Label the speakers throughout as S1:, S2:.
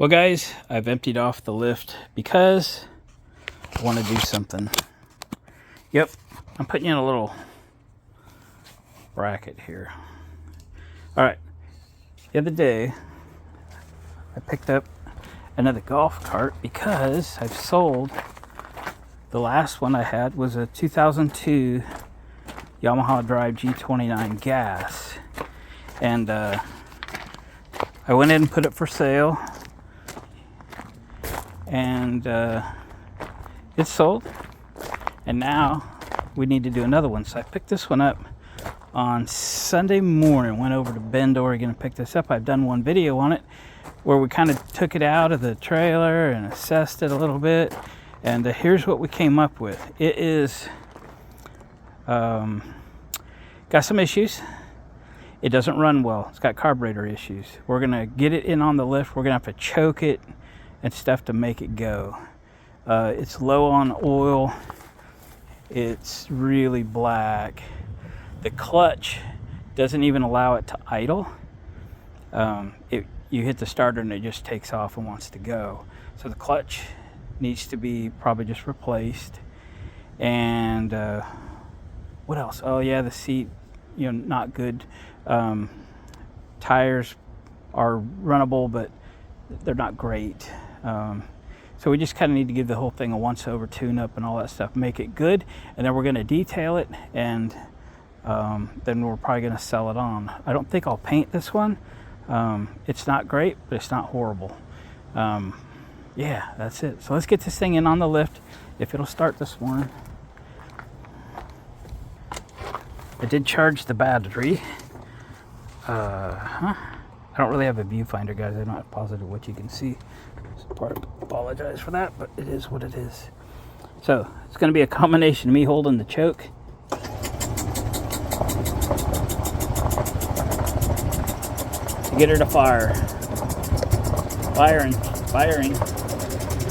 S1: Well guys, I've emptied off the lift because I want to do something. Yep, I'm putting in a little bracket here. Alright, the other day I picked up another golf cart because I've sold, the last one I had was a 2002 Yamaha Drive G29 gas, and I went in and put it for sale, and it's sold, and now we need to do another one. So I picked this one up on Sunday morning, went over to Bend, Oregon and picked this up. I've done one video on it where we kind of took it out of the trailer and assessed it a little bit, and here's what we came up with. It is got some issues. It doesn't run well. It's got carburetor issues. We're gonna get it in on the lift. We're gonna have to choke it and stuff to make it go. It's low on oil. It's really black. The clutch doesn't even allow it to idle. You hit the starter and it just takes off and wants to go. So the clutch needs to be probably just replaced. And what else? Oh yeah, the seat, not good. Tires are runnable, but they're not great. So we just kind of need to give the whole thing a once over tune up and all that stuff, make it good, and then we're going to detail it, and then we're probably going to sell it on. I don't think I'll paint this one. It's not great, but it's not horrible. Yeah, that's it. So let's get this thing in on the lift, if it'll start this morning. I did charge the battery. I don't really have a viewfinder, guys. I'm not positive what you can see. So apologize for that, but it is what it is. So it's going to be a combination of me holding the choke to get her to fire. Firing.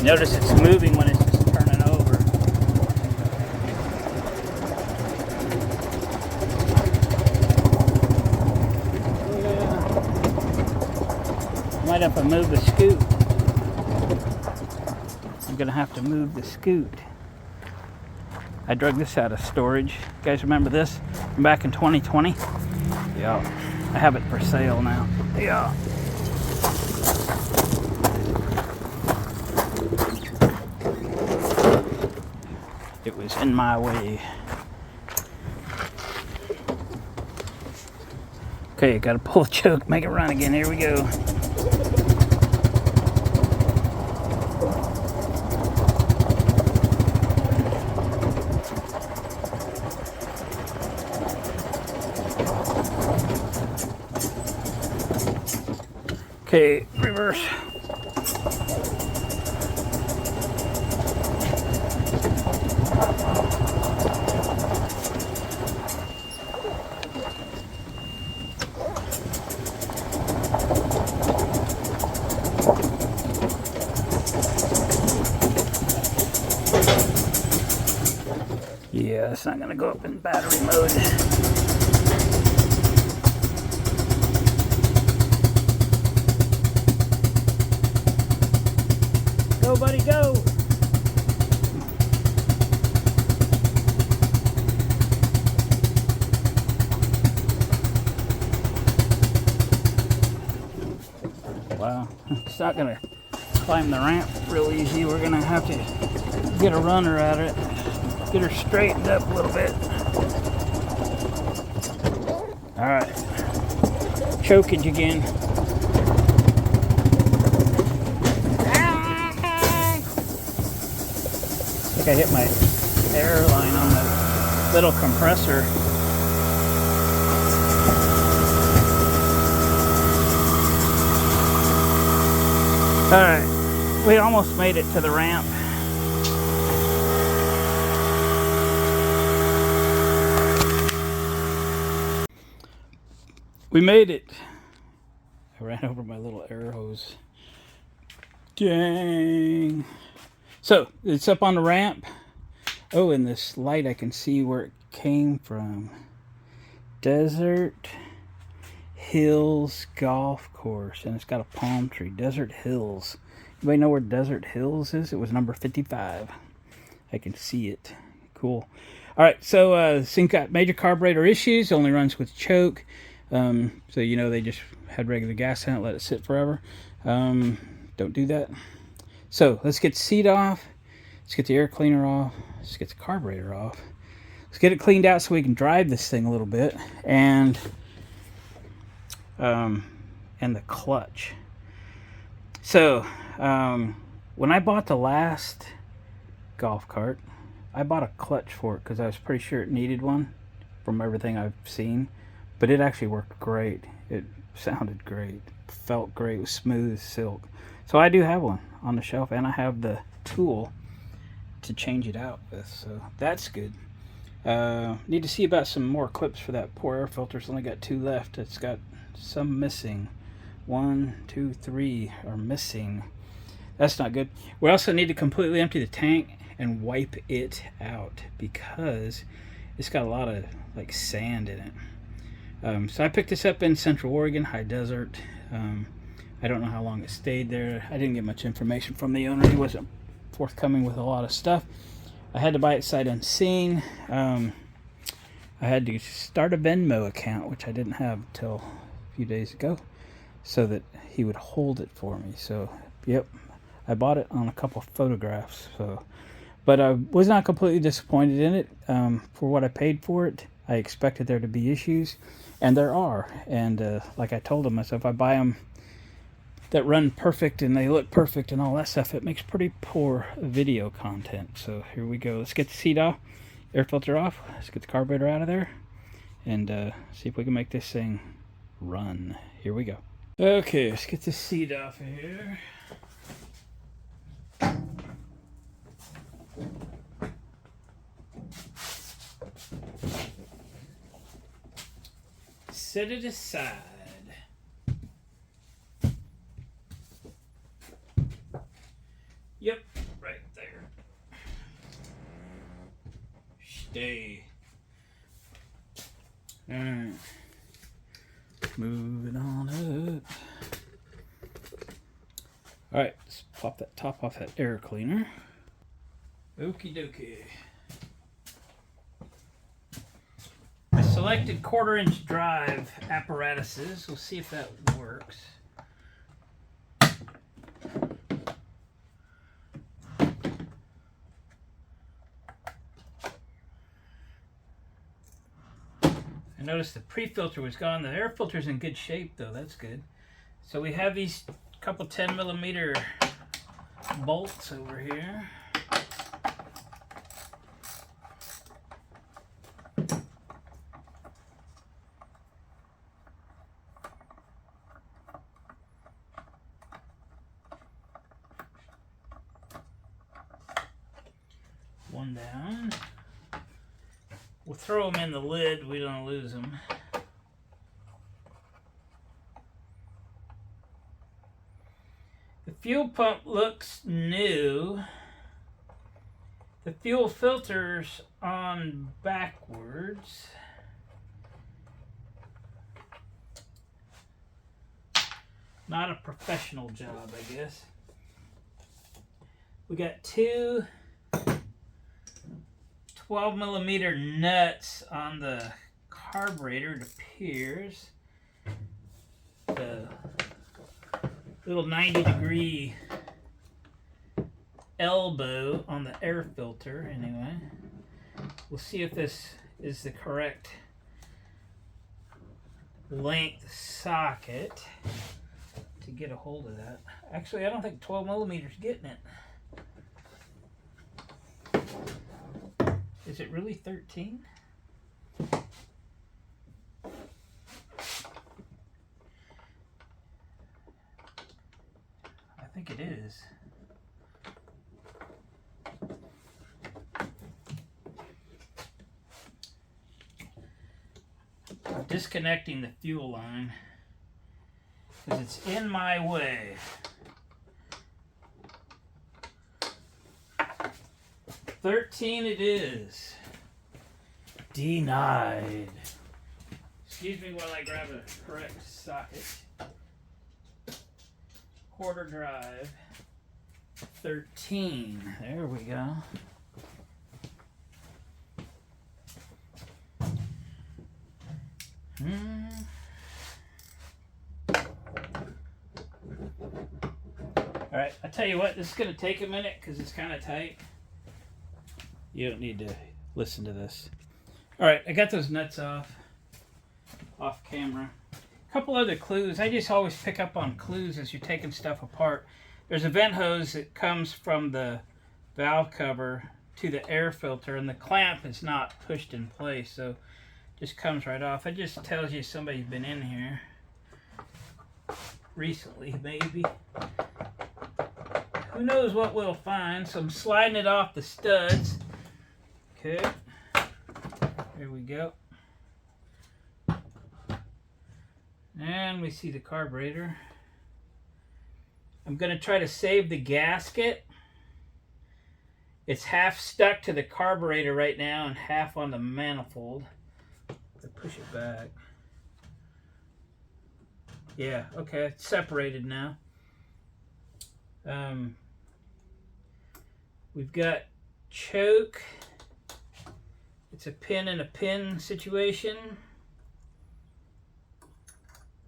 S1: Notice it's moving when it's just turning over. Might have to move the scoot. I'm gonna have to move the scoot. I drug this out of storage. You guys remember this from back in 2020? Yeah. I have it for sale now. Yeah. It was in my way. Okay, gotta pull the choke, make it run again. Here we go. Okay, reverse. Yeah, it's not gonna go up in battery mode. Go, buddy, go! Wow, it's not gonna climb the ramp real easy. We're gonna have to get a runner at it, get her straightened up a little bit. All right, chokage again. I think I hit my air line on the little compressor. All right, we almost made it to the ramp. We made it. I ran over my little air hose. Dang. So it's up on the ramp. Oh, in this light I can see where it came from. Desert Hills Golf Course, and it's got a palm tree. Desert Hills. Anybody know where Desert Hills is? It was number 55. I can see it. Cool. All right, so this thing got major carburetor issues. Only runs with choke. So you know they just had regular gas in it, let it sit forever. Don't do that. So let's get the seat off. Let's get the air cleaner off. Let's get the carburetor off. Let's get it cleaned out so we can drive this thing a little bit. And the clutch. So when I bought the last golf cart, I bought a clutch for it because I was pretty sure it needed one from everything I've seen. But it actually worked great. It sounded great. Felt great. It was smooth as silk. So I do have one on the shelf, and I have the tool to change it out with. So that's good. Need to see about some more clips for that poor air filter. It's only got 2 left. It's got some missing. 1, 2, 3 are missing. That's not good. We also need to completely empty the tank and wipe it out because it's got a lot of like sand in it. So I picked this up in Central Oregon, high desert. I don't know how long it stayed there. I didn't get much information from the owner. He wasn't forthcoming with a lot of stuff. I had to buy it sight unseen. I had to start a Venmo account, which I didn't have until a few days ago, so that he would hold it for me. So, yep, I bought it on a couple photographs. So, but I was not completely disappointed in it. For what I paid for it, I expected there to be issues, and there are. And like I told him, if I buy them that run perfect and they look perfect and all that stuff, it makes pretty poor video content. So here we go. Let's get the seat off, air filter off. Let's get the carburetor out of there and see if we can make this thing run. Here we go. Okay, let's get the seat off of here. Set it aside. Yep, right there. Stay. Alright. Moving on up. Alright, let's pop that top off that air cleaner. Okie dokie. I selected 1/4-inch drive apparatuses. We'll see if that works. I noticed the pre-filter was gone. The air filter's in good shape though, that's good. So we have these couple 10mm bolts over here. One down. We'll throw them in the lid, we don't lose them. The fuel pump looks new. The fuel filter's on backwards. Not a professional job, I guess. We got 2 12mm nuts on the carburetor, it appears. The little 90-degree elbow on the air filter, anyway. We'll see if this is the correct length socket to get a hold of that. Actually, I don't think 12mm is getting it. Is it really 13? I think it is. I'm disconnecting the fuel line because it's in my way. 13 it is. Denied. Excuse me while I grab a correct socket. Quarter drive 13. There we go. Alright, I tell you what, this is going to take a minute because it's kind of tight. You don't need to listen to this. Alright, I got those nuts off camera. A couple other clues. I just always pick up on clues as you're taking stuff apart. There's a vent hose that comes from the valve cover to the air filter, and the clamp is not pushed in place, so it just comes right off. It just tells you somebody's been in here recently, maybe. Who knows what we'll find. So I'm sliding it off the studs. Okay, there we go. And we see the carburetor. I'm going to try to save the gasket. It's half stuck to the carburetor right now and half on the manifold. I push it back. Yeah, okay, it's separated now. We've got choke. It's a pin and a pin situation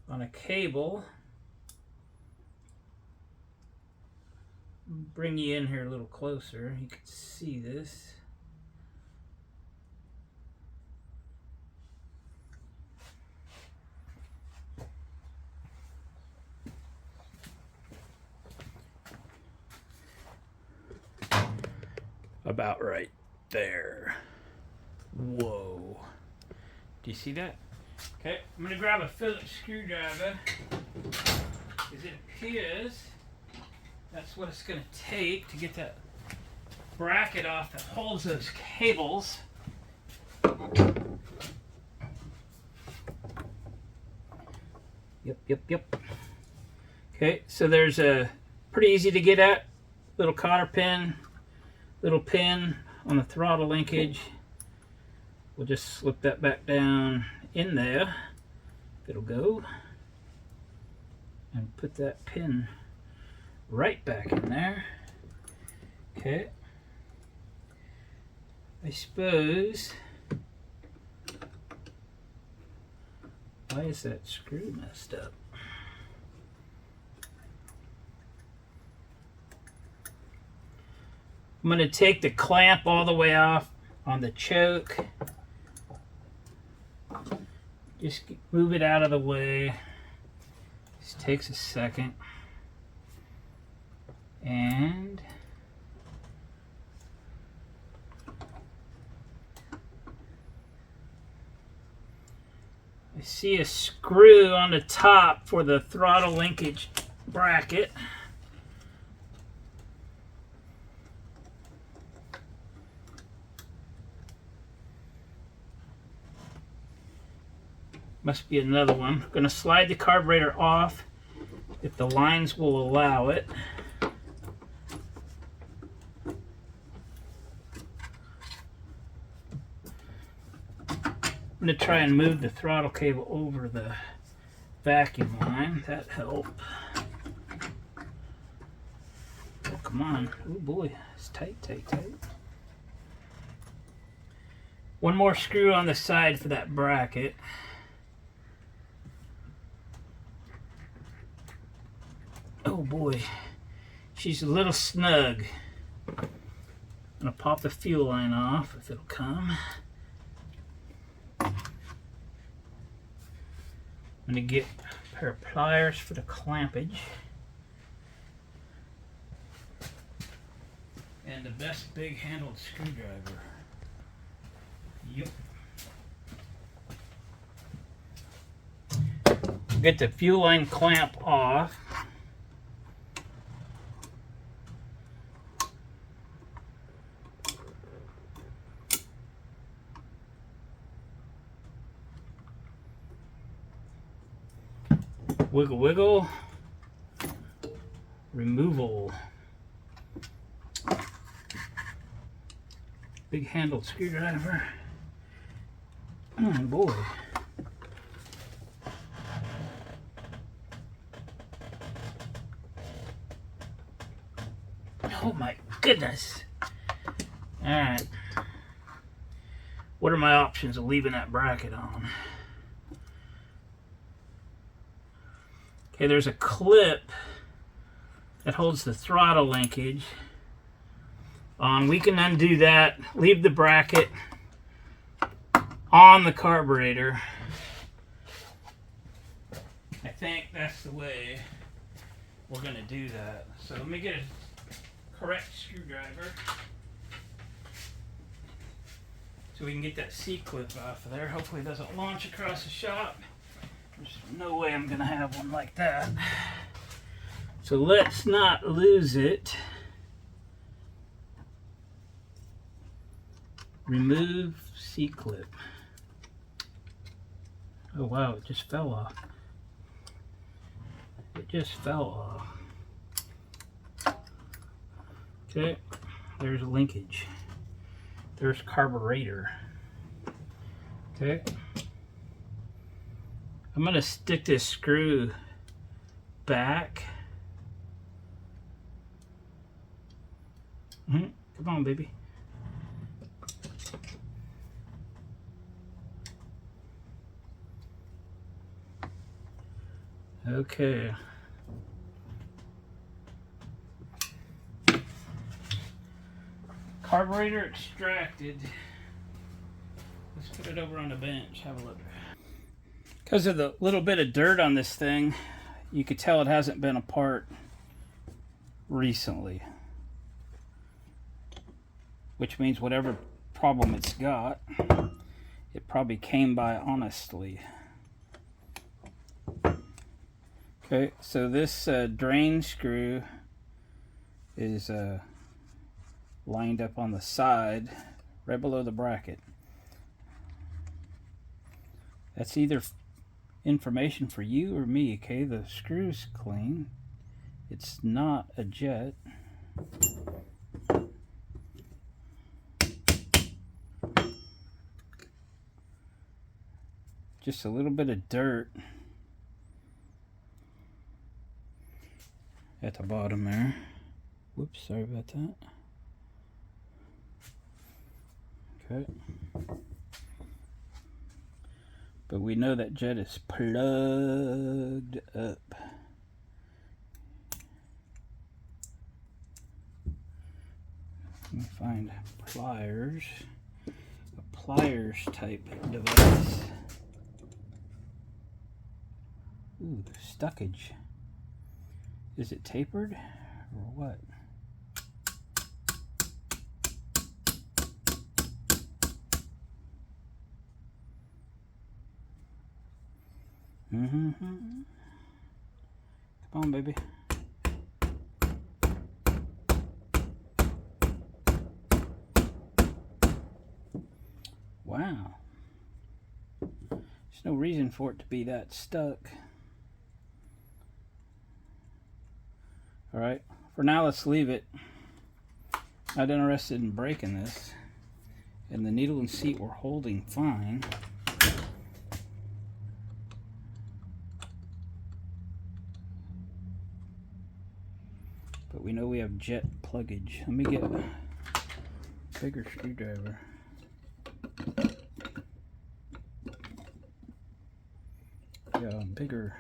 S1: on a cable. Bring you in here a little closer. You can see this. About right there. Whoa. Do you see that? Okay, I'm going to grab a Phillips screwdriver, because it appears that's what it's going to take to get that bracket off that holds those cables. Yep. Okay, so there's a pretty easy to get at little cotter pin, little pin on the throttle linkage. We'll just slip that back down in there. It'll go. And put that pin right back in there. Okay. I suppose. Why is that screw messed up? I'm going to take the clamp all the way off on the choke. Just move it out of the way. This takes a second. And I see a screw on the top for the throttle linkage bracket. Must be another one. I'm going to slide the carburetor off if the lines will allow it. I'm going to try and move the throttle cable over the vacuum line. That helped. Oh, come on. Oh boy, it's tight. One more screw on the side for that bracket. Oh boy, she's a little snug. I'm gonna pop the fuel line off if it'll come. I'm gonna get a pair of pliers for the clampage. And the best big handled screwdriver. Yep. Get the fuel line clamp off. Wiggle, wiggle. Removal. Big handled screwdriver. Oh boy. Oh my goodness. Alright. What are my options of leaving that bracket on? Okay, there's a clip that holds the throttle linkage on. We can undo that, leave the bracket on the carburetor. I think that's the way we're going to do that. So let me get a correct screwdriver so we can get that C-clip off of there. Hopefully it doesn't launch across the shop. There's no way I'm going to have one like that. So let's not lose it. Remove C-clip. Oh wow, it just fell off. It just fell off. Okay, there's a linkage. There's carburetor. Okay. I'm going to stick this screw back. Come on, baby. Okay. Carburetor extracted. Let's put it over on the bench. Have a look. Because of the little bit of dirt on this thing, you could tell it hasn't been apart recently. Which means whatever problem it's got, it probably came by honestly. Okay, so this drain screw is lined up on the side, right below the bracket. That's either information for you or me, okay? The screw's clean. It's not a jet. Just a little bit of dirt at the bottom there. Whoops, sorry about that. Okay. But we know that jet is plugged up. Let me find pliers. A pliers type device. Ooh, stuckage. Is it tapered or what? Come on, baby. Wow. There's no reason for it to be that stuck. Alright, for now let's leave it. Not interested in breaking this. And the needle and seat were holding fine. But we know we have jet pluggage. Let me get a bigger screwdriver. Yeah, bigger.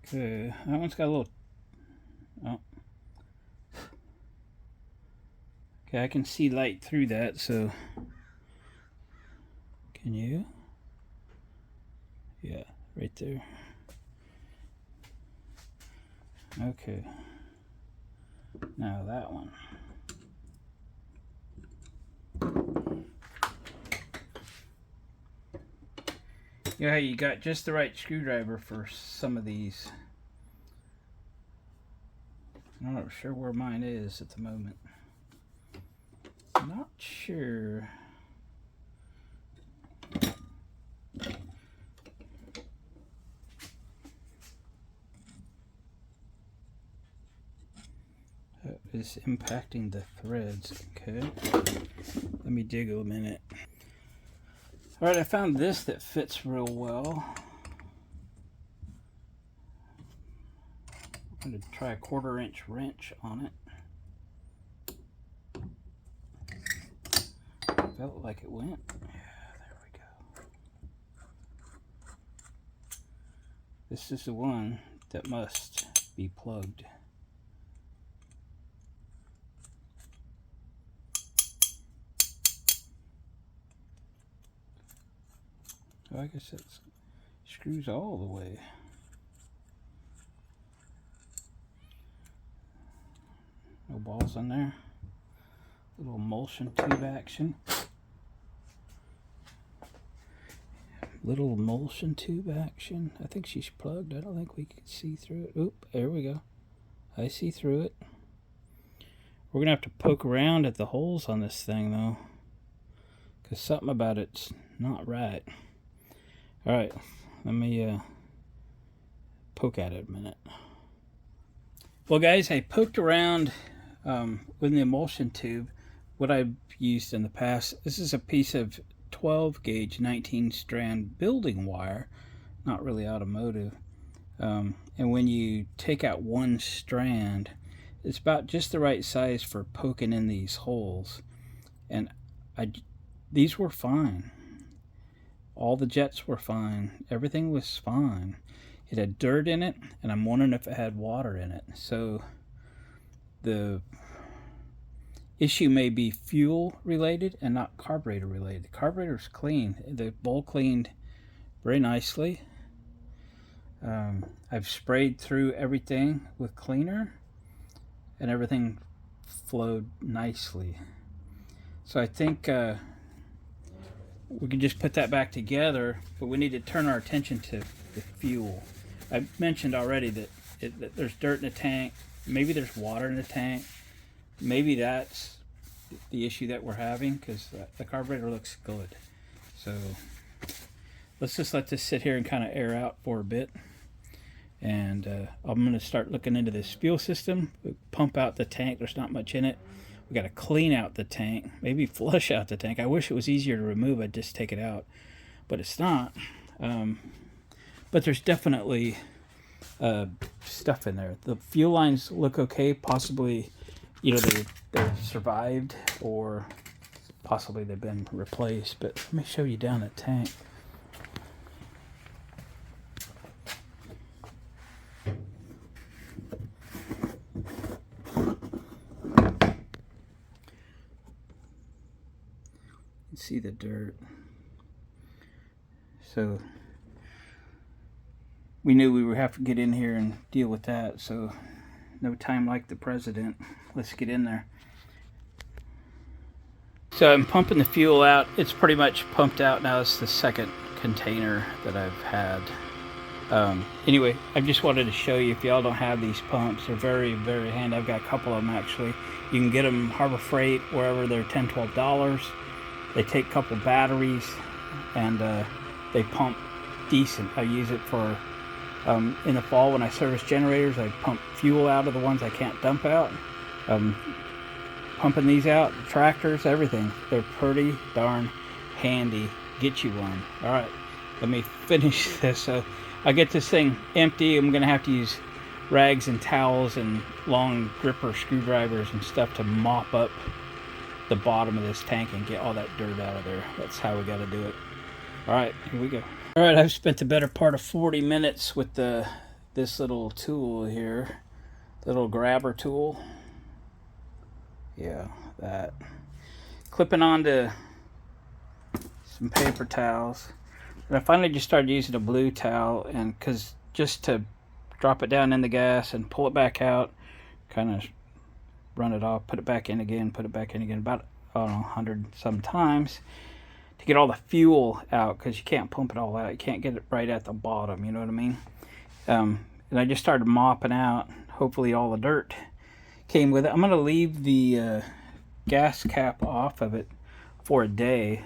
S1: Okay, that one's got a little. Oh. Okay, I can see light through that, so. Can you? Yeah, right there. Okay. Now that one. Yeah, you got just the right screwdriver for some of these. I'm not sure where mine is at the moment. Not sure. That is impacting the threads. Okay, let me dig a minute. All right, I found this that fits real well. I'm going to try a 1/4 inch wrench on it. Felt like it went. Yeah, there we go. This is the one that must be plugged. Oh, I guess it screws all the way. No balls on there. Little emulsion tube action. Little emulsion tube action. I think she's plugged. I don't think we can see through it. Oop, there we go. I see through it. We're gonna have to poke around at the holes on this thing though, because something about it's not right. All right, let me poke at it a minute. Well guys, I poked around with the emulsion tube. What I've used in the past, this is a piece of 12 gauge 19 strand building wire, not really automotive. And when you take out one strand, it's about just the right size for poking in these holes. And these were fine. All the jets were fine. Everything was fine. It had dirt in it, and I'm wondering if it had water in it. So the issue may be fuel related and not carburetor related. The carburetor's clean. The bowl cleaned very nicely. I've sprayed through everything with cleaner and everything flowed nicely. So I think we can just put that back together, but we need to turn our attention to the fuel. I mentioned already that there's dirt in the tank. Maybe there's water in the tank. Maybe that's the issue that we're having, because the carburetor looks good. So let's just let this sit here and kind of air out for a bit. And I'm going to start looking into this fuel system. We pump out the tank. There's not much in it. We got to clean out the tank, maybe flush out the tank. I wish it was easier to remove. I'd just take it out, but it's not. But there's definitely stuff in there. The fuel lines look okay. Possibly, you know, they've survived, or possibly they've been replaced. But let me show you down the tank. See the dirt. So we knew we would have to get in here and deal with that. So no time like the president. Let's get in there. So I'm pumping the fuel out. It's pretty much pumped out now. It's the second container that I've had. Anyway, I just wanted to show you, if y'all don't have these pumps, they're very, very handy. I've got a couple of them actually. You can get them Harbor Freight, wherever. They're $10, $12. They take a couple batteries, and they pump decent. I use it for, in the fall when I service generators, I pump fuel out of the ones I can't dump out. Pumping these out, tractors, everything. They're pretty darn handy. Get you one. All right, let me finish this. So I get this thing empty. I'm going to have to use rags and towels and long gripper screwdrivers and stuff to mop up the bottom of this tank and get all that dirt out of there. That's how we got to do it. All right, here we go. All right, I've spent the better part of 40 minutes with this little tool here, the little grabber tool. Yeah, that. Clipping onto some paper towels. And I finally just started using a blue towel, and because just to drop it down in the gas and pull it back out, kind of run it off, put it back in again, put it back in again, about, I don't know, 100 some times to get all the fuel out, because you can't pump it all out. You can't get it right at the bottom, you know what I mean? And I just started mopping out. Hopefully all the dirt came with it. I'm going to leave the gas cap off of it for a day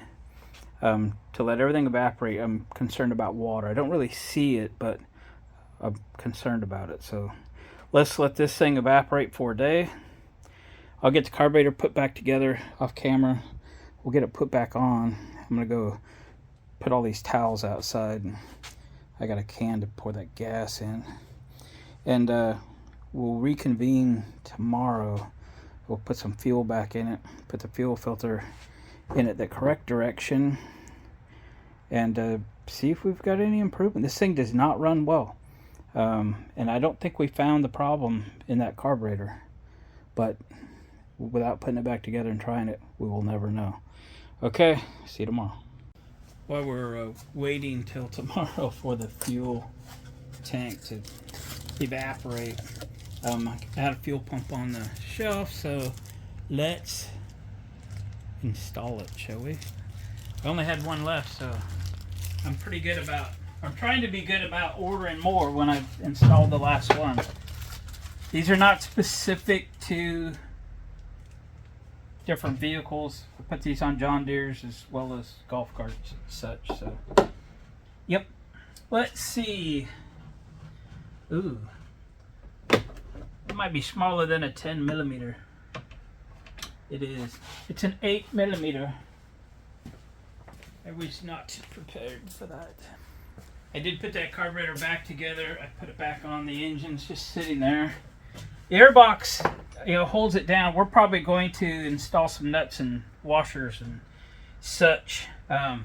S1: to let everything evaporate. I'm concerned about water. I don't really see it, but I'm concerned about it. So let's let this thing evaporate for a day, I'll get the carburetor put back together off camera. We'll get it put back on. I'm gonna go put all these towels outside, and I got a can to pour that gas in. And we'll reconvene tomorrow. We'll put some fuel back in it, put the fuel filter in it the correct direction, and see if we've got any improvement. This thing does not run well, and I don't think we found the problem in that carburetor, but without putting it back together and trying it, we will never know. Okay, see you tomorrow. While we're waiting till tomorrow for the fuel tank to evaporate, I had a fuel pump on the shelf, so let's install it, shall we? I only had one left, so I'm trying to be good about ordering more when I've installed the last one. These are not specific to different vehicles. I put these on John Deere's as well as golf carts and such, so yep. Let's see. Ooh, it might be smaller than a 10 millimeter. It is. It's an 8 millimeter. I was not prepared for that. I did put that carburetor back together. I put it back on. The engine's just sitting there. The airbox, holds it down. We're probably going to install some nuts and washers and such. Now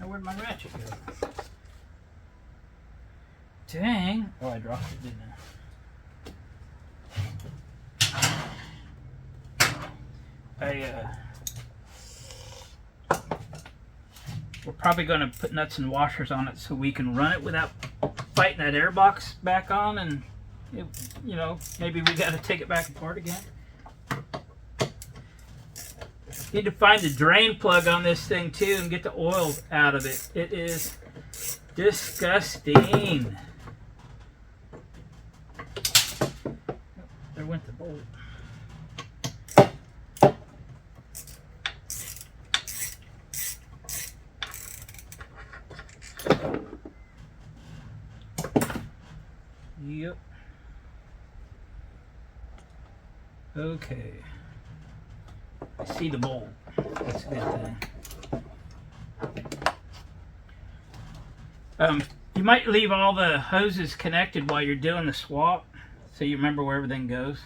S1: where'd my ratchet go? Dang. Oh, I dropped it, didn't I? We're probably going to put nuts and washers on it so we can run it without fighting that airbox back on, and maybe we got to take it back apart again. Need to find the drain plug on this thing too and get the oil out of it. It is disgusting. There went the bolt. Yep. Okay. I see the bolt. That's a good thing. You might leave all the hoses connected while you're doing the swap, so you remember where everything goes.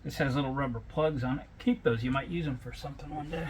S1: This has little rubber plugs on it. Keep those. You might use them for something one day.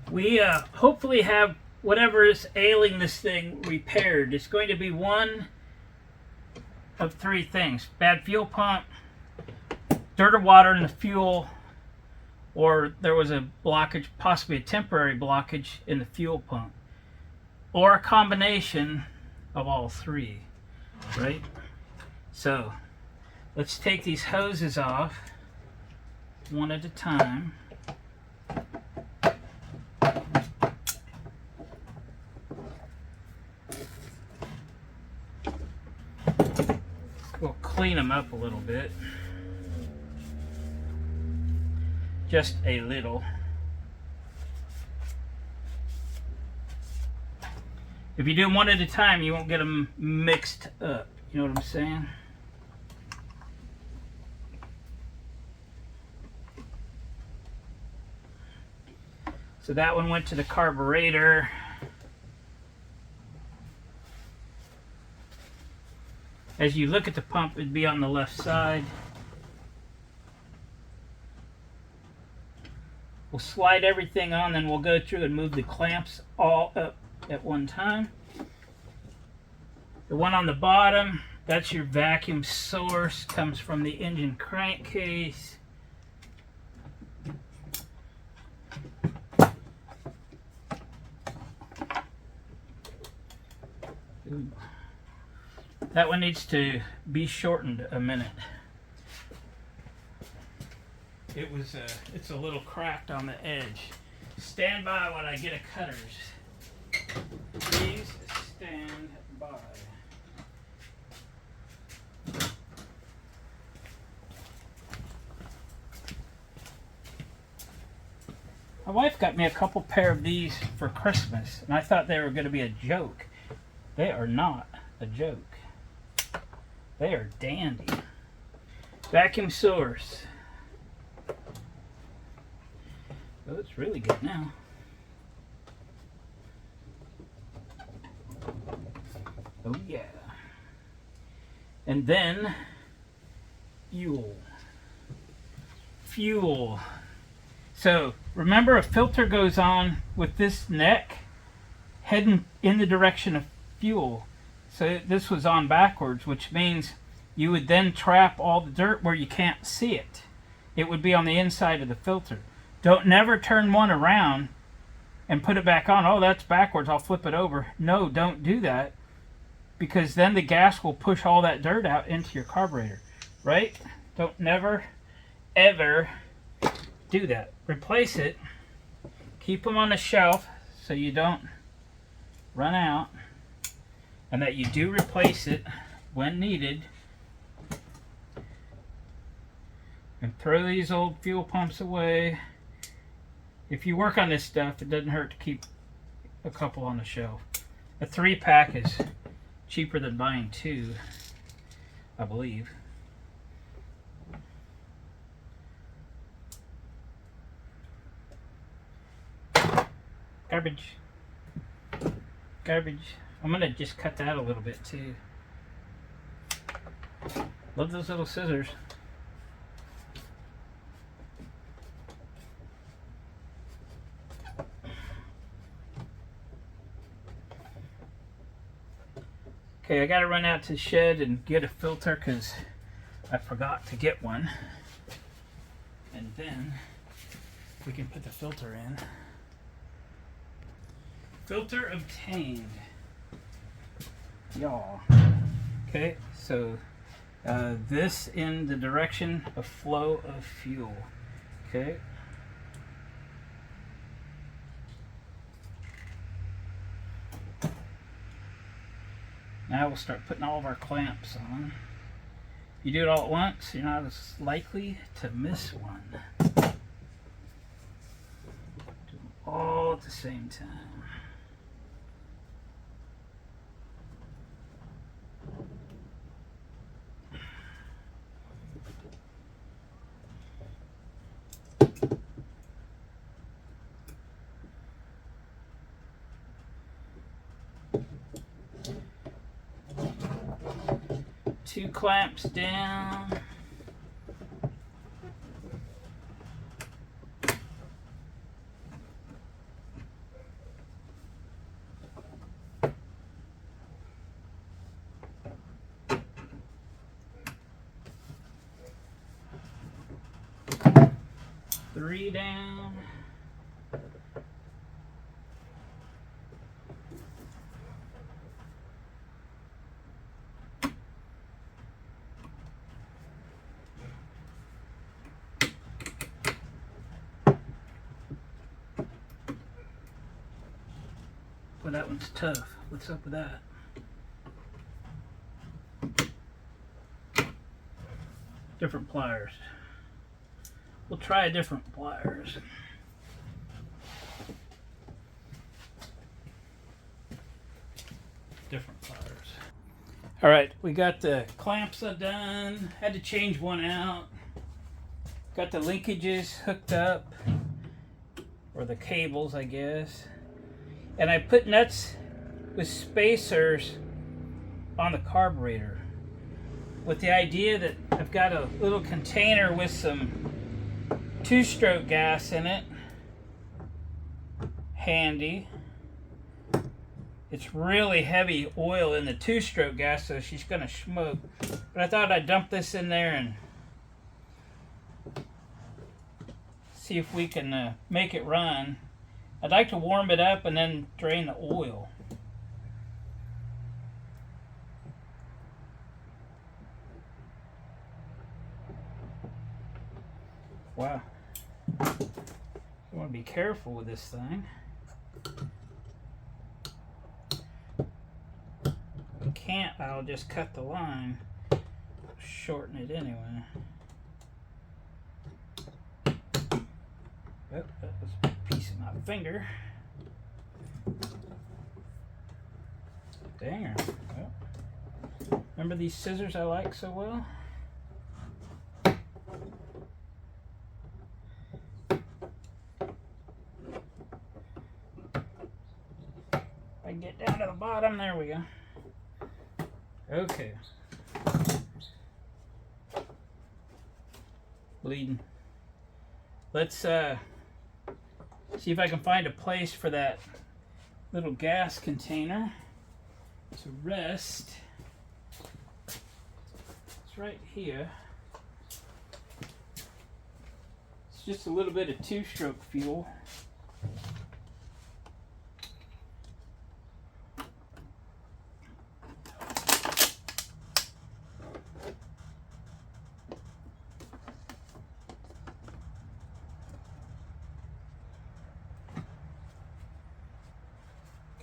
S1: We hopefully have whatever is ailing this thing repaired. It's going to be one of three things: bad fuel pump, dirt or water in the fuel, or there was a blockage, possibly a temporary blockage in the fuel pump, or a combination of all three, right? So let's take these hoses off one at a time. We'll clean them up a little bit. Just a little. If you do them one at a time, you won't get them mixed up. You know what I'm saying? So that one went to the carburetor. As you look at the pump, it'd be on the left side. We'll slide everything on, then we'll go through and move the clamps all up at one time. The one on the bottom, that's your vacuum source, comes from the engine crankcase. Ooh. That one needs to be shortened a minute. It's a little cracked on the edge. Stand by when I get a cutters. Please stand by. My wife got me a couple pair of these for Christmas, and I thought they were going to be a joke. They are not a joke. They are dandy. Vacuum source. Oh, it's really good now. Oh yeah. And then fuel. Fuel. So remember, a filter goes on with this neck heading in the direction of fuel. So this was on backwards, which means you would then trap all the dirt where you can't see it. It would be on the inside of the filter. Don't never turn one around and put it back on. Oh, that's backwards, I'll flip it over. No, don't do that, because then the gas will push all that dirt out into your carburetor, right? Don't never, ever do that. Replace it. Keep them on the shelf so you don't run out, and that you do replace it when needed. And throw these old fuel pumps away. If you work on this stuff, it doesn't hurt to keep a couple on the shelf. A 3-pack is cheaper than buying 2, I believe. Garbage. Garbage. I'm gonna just cut that a little bit too. Love those little scissors. Okay, I gotta run out to the shed and get a filter because I forgot to get one. And then we can put the filter in. Filter obtained. Y'all. Okay, so this in the direction of flow of fuel. Okay. Now we'll start putting all of our clamps on. If you do it all at once, you're not as likely to miss one. Do them all at the same time. Two clamps down. Three down. Well, that one's tough. What's up with that? Different pliers. We'll try different pliers. Different pliers. All right, we got the clamps undone. Had to change one out. Got the linkages hooked up, or the cables, I guess. And I put nuts with spacers on the carburetor with the idea that I've got a little container with some 2-stroke gas in it, handy. It's really heavy oil in the 2-stroke gas, so she's going to smoke. But I thought I'd dump this in there and see if we can make it run. I'd like to warm it up and then drain the oil. Wow. You want to be careful with this thing. If I can't, I'll just cut the line. Shorten it anyway. Oh, that was a piece of my finger. Dang her. Well, remember these scissors I like so well? I can get down to the bottom. There we go. Okay. Bleeding. Let's see if I can find a place for that little gas container to rest. It's right here. It's just a little bit of 2-stroke fuel.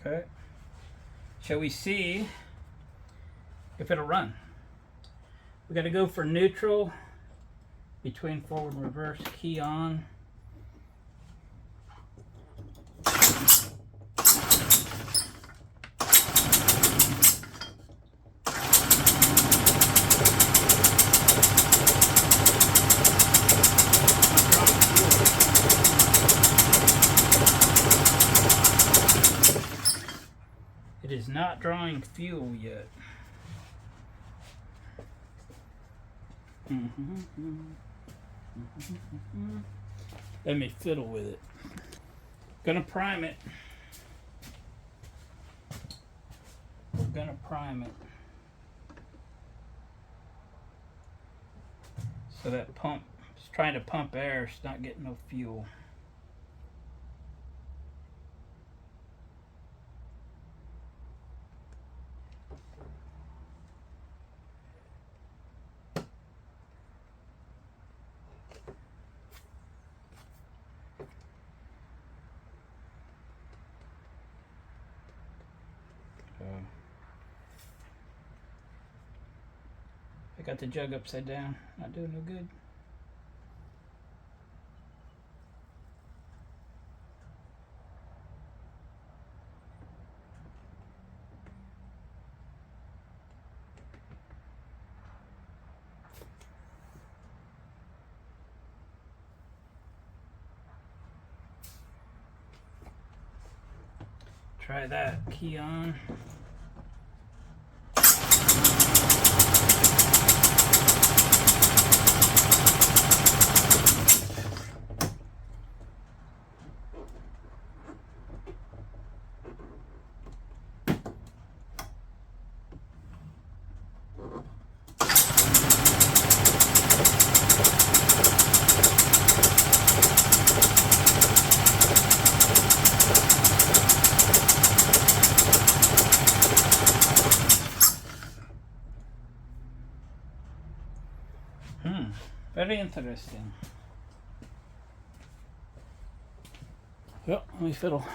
S1: Okay. Shall we see if it'll run? We got to go for neutral between forward and reverse, key on. It is not drawing fuel yet. Let me fiddle with it. Gonna prime it. We're gonna prime it. So that pump is trying to pump air, it's not getting no fuel. I got the jug upside down, not doing no good. Try that, key on. Very interesting. Well, let me fiddle.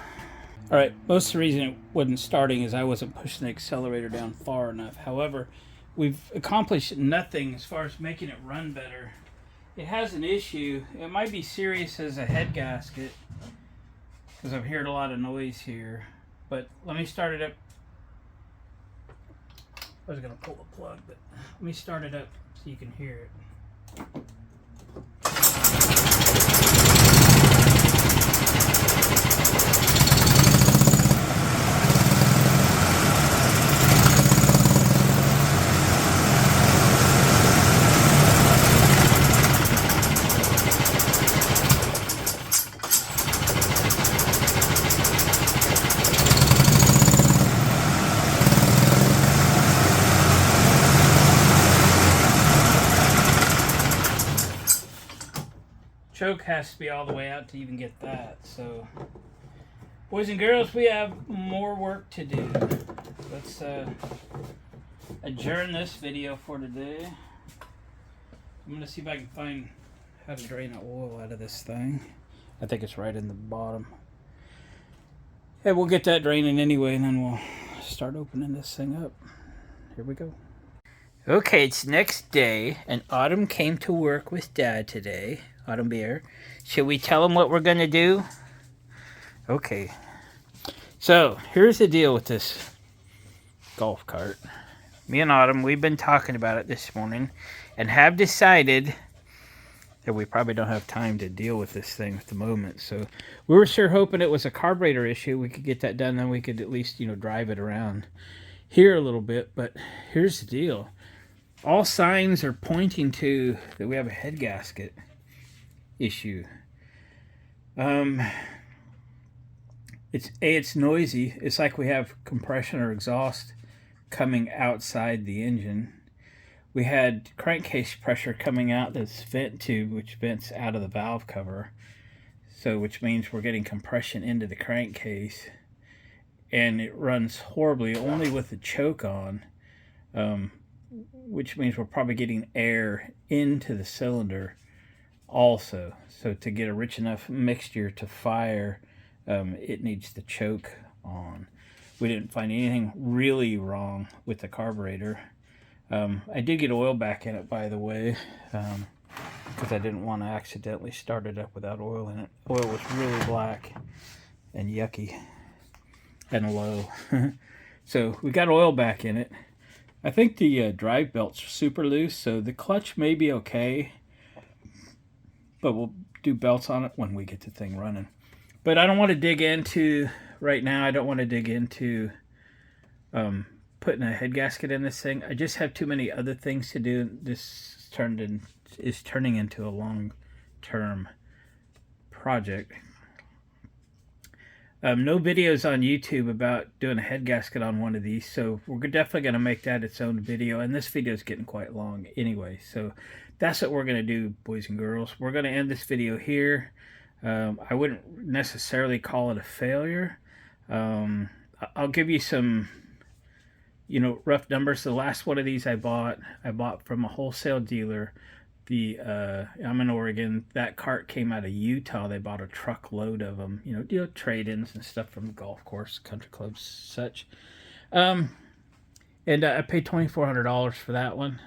S1: Alright, most of the reason it wasn't starting is I wasn't pushing the accelerator down far enough. However, we've accomplished nothing as far as making it run better. It has an issue. It might be serious as a head gasket, because I've heard a lot of noise here. But let me start it up. I was going to pull the plug, but let me start it up so you can hear it. choke has to be all the way out to even get that. So, boys and girls, we have more work to do. Let's adjourn this video for today. I'm going to see if I can find how to drain the oil out of this thing. I think it's right in the bottom. Hey, we'll get that draining anyway, and then we'll start opening this thing up. Here we go. Okay, it's next day, and Autumn came to work with Dad today. Autumn Bear. Should we tell him what we're going to do? Okay. So, here's the deal with this golf cart. Me and Autumn, we've been talking about it this morning, and have decided that we probably don't have time to deal with this thing at the moment. So, we were sure hoping it was a carburetor issue. We could get that done, then we could at least, drive it around here a little bit. But here's the deal. All signs are pointing to that we have a head gasket issue. It's noisy. It's like we have compression or exhaust coming outside the engine. We had crankcase pressure coming out this vent tube, which vents out of the valve cover. So, which means we're getting compression into the crankcase, and it runs horribly only with the choke on. Which means we're probably getting air into the cylinder also. So to get a rich enough mixture to fire, it needs the choke on. We didn't find anything really wrong with the carburetor. I did get oil back in it, by the way, because I didn't want to accidentally start it up without oil in it. Oil was really black and yucky and low. So we got oil back in it. I think the drive belt's super loose, so the clutch may be okay, but we'll do belts on it when we get the thing running. But I don't want to dig into, right now, I don't want to dig into putting a head gasket in this thing. I just have too many other things to do. This is turning into a long-term project. No videos on YouTube about doing a head gasket on one of these, so we're definitely going to make that its own video, and this video is getting quite long anyway, so that's what we're going to do, boys and girls. We're going to end this video here. I wouldn't necessarily call it a failure. I'll give you some, rough numbers. The last one of these I bought from a wholesale dealer. I'm in Oregon. That cart came out of Utah. They bought a truckload of them, trade-ins and stuff from the golf course, country clubs, such. And I paid $2,400 for that one.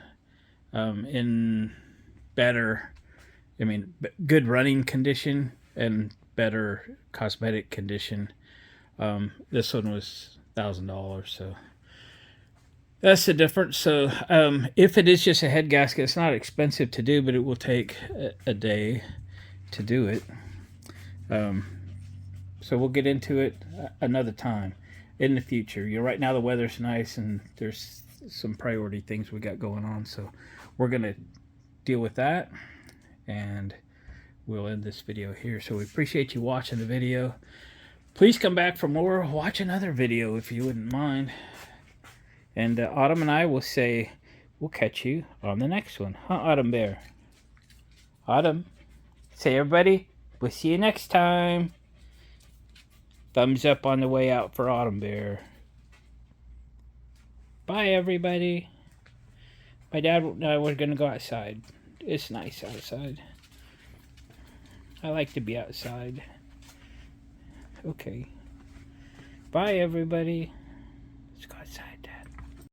S1: In better, good running condition and better cosmetic condition. This one was $1,000, so. That's the difference. So if it is just a head gasket, it's not expensive to do, but it will take a day to do it. So we'll get into it another time in the future. Right now the weather's nice and there's some priority things we got going on. So we're going to deal with that, and we'll end this video here. So we appreciate you watching the video. Please come back for more. Watch another video if you wouldn't mind. And Autumn and I will say, we'll catch you on the next one. Huh, Autumn Bear? Autumn, say everybody, we'll see you next time. Thumbs up on the way out for Autumn Bear. Bye, everybody. My dad and I were going to go outside. It's nice outside. I like to be outside. Okay. Bye, everybody. Let's go outside.